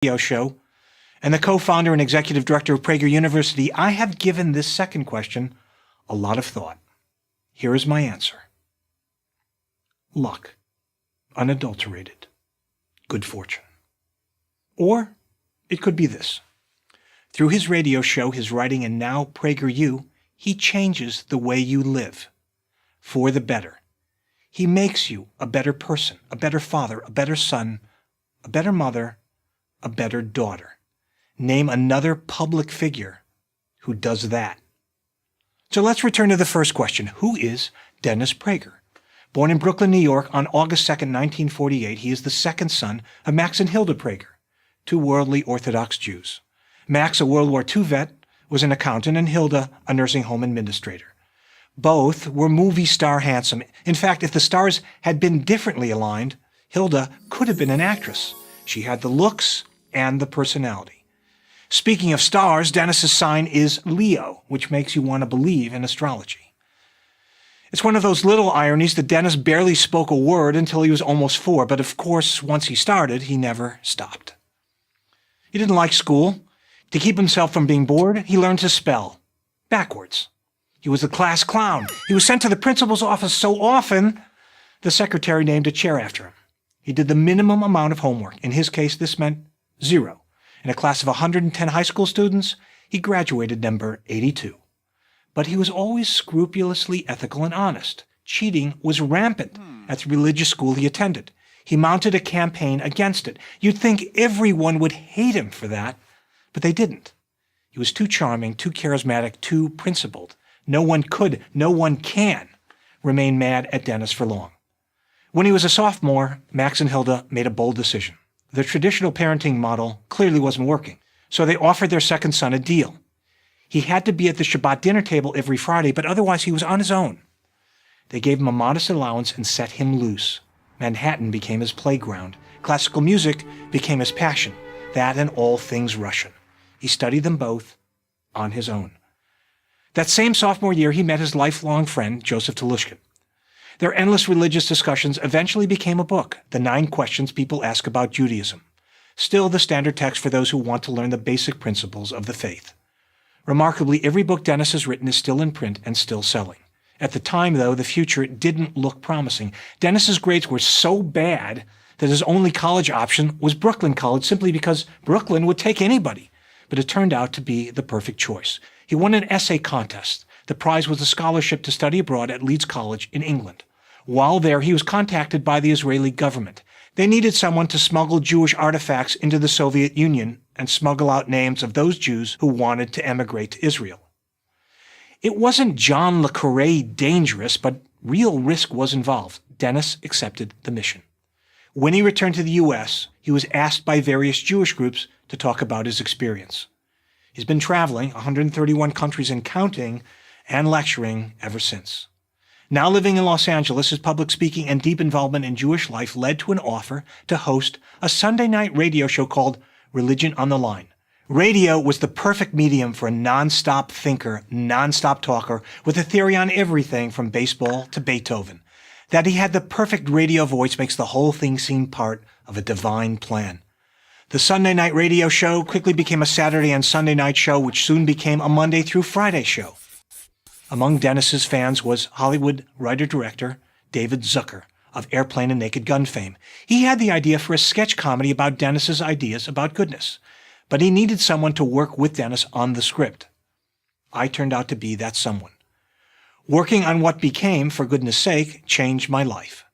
Radio Show and the co-founder and executive director of Prager University, I have given this second question a lot of thought. Here is my answer. Luck. Unadulterated. Good fortune. Or it could be this. Through his radio show, his writing, and now PragerU, he changes the way you live. For the better. He makes you a better person, a better father, a better son, a better mother, a better daughter. Name another public figure who does that. So let's return to the first question. Who is Dennis Prager? Born in Brooklyn, New York on August 2, 1948, he is the second son of Max and Hilda Prager, two worldly Orthodox Jews. Max, a World War II vet, was an accountant, and Hilda, a nursing home administrator. Both were movie star handsome. In fact, if the stars had been differently aligned, Hilda could have been an actress. She had the looks and the personality. Speaking of stars, Dennis's sign is Leo, which makes you want to believe in astrology. It's one of those little ironies that Dennis barely spoke a word until he was almost 4, but of course, once he started, he never stopped. He didn't like school. To keep himself from being bored, he learned to spell backwards. He was the class clown. He was sent to the principal's office so often, the secretary named a chair after him. He did the minimum amount of homework. In his case, this meant 0. In a class of 110 high school students, he graduated number 82. But he was always scrupulously ethical and honest. Cheating was rampant at the religious school he attended. He mounted a campaign against it. You'd think everyone would hate him for that, but they didn't. He was too charming, too charismatic, too principled. No one could, no one can remain mad at Dennis for long. When he was a sophomore, Max and Hilda made a bold decision. The traditional parenting model clearly wasn't working, so they offered their second son a deal. He had to be at the Shabbat dinner table every Friday, but otherwise he was on his own. They gave him a modest allowance and set him loose. Manhattan became his playground. Classical music became his passion, that and all things Russian. He studied them both on his own. That same sophomore year, he met his lifelong friend, Joseph Telushkin. Their endless religious discussions eventually became a book, The 9 Questions People Ask About Judaism, still the standard text for those who want to learn the basic principles of the faith. Remarkably, every book Dennis has written is still in print and still selling. At the time, though, the future didn't look promising. Dennis's grades were so bad that his only college option was Brooklyn College, simply because Brooklyn would take anybody. But it turned out to be the perfect choice. He won an essay contest. The prize was a scholarship to study abroad at Leeds College in England. While there, he was contacted by the Israeli government. They needed someone to smuggle Jewish artifacts into the Soviet Union and smuggle out names of those Jews who wanted to emigrate to Israel. It wasn't John le Carré dangerous, but real risk was involved. Dennis accepted the mission. When he returned to the U.S., he was asked by various Jewish groups to talk about his experience. He's been traveling 131 countries and counting and lecturing ever since. Now living in Los Angeles, his public speaking and deep involvement in Jewish life led to an offer to host a Sunday night radio show called Religion on the Line. Radio was the perfect medium for a nonstop thinker, nonstop talker with a theory on everything from baseball to Beethoven. That he had the perfect radio voice makes the whole thing seem part of a divine plan. The Sunday night radio show quickly became a Saturday and Sunday night show, which soon became a Monday through Friday show. Among Dennis's fans was Hollywood writer-director David Zucker of Airplane and Naked Gun fame. He had the idea for a sketch comedy about Dennis's ideas about goodness, but he needed someone to work with Dennis on the script. I turned out to be that someone. Working on what became, for goodness sake, changed my life.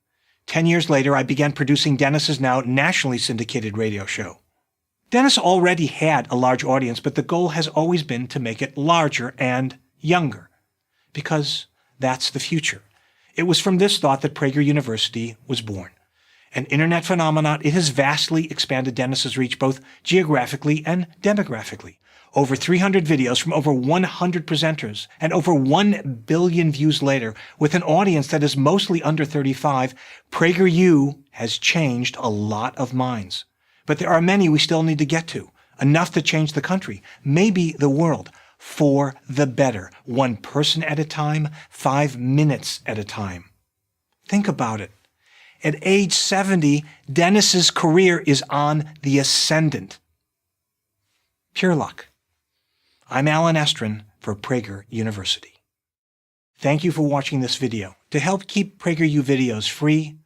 10 years later, I began producing Dennis's now nationally syndicated radio show. Dennis already had a large audience, but the goal has always been to make it larger and younger. Because that's the future. It was from this thought that Prager University was born. An internet phenomenon, it has vastly expanded Dennis's reach both geographically and demographically. Over 300 videos from over 100 presenters, and over 1 billion views later, with an audience that is mostly under 35, PragerU has changed a lot of minds. But there are many we still need to get to. Enough to change the country, maybe the world. For the better, 1 person at a time, 5 minutes at a time. Think about it. At age 70, Dennis's career is on the ascendant. Pure luck. I'm Alan Estrin for Prager University. Thank you for watching this video. To help keep PragerU videos free,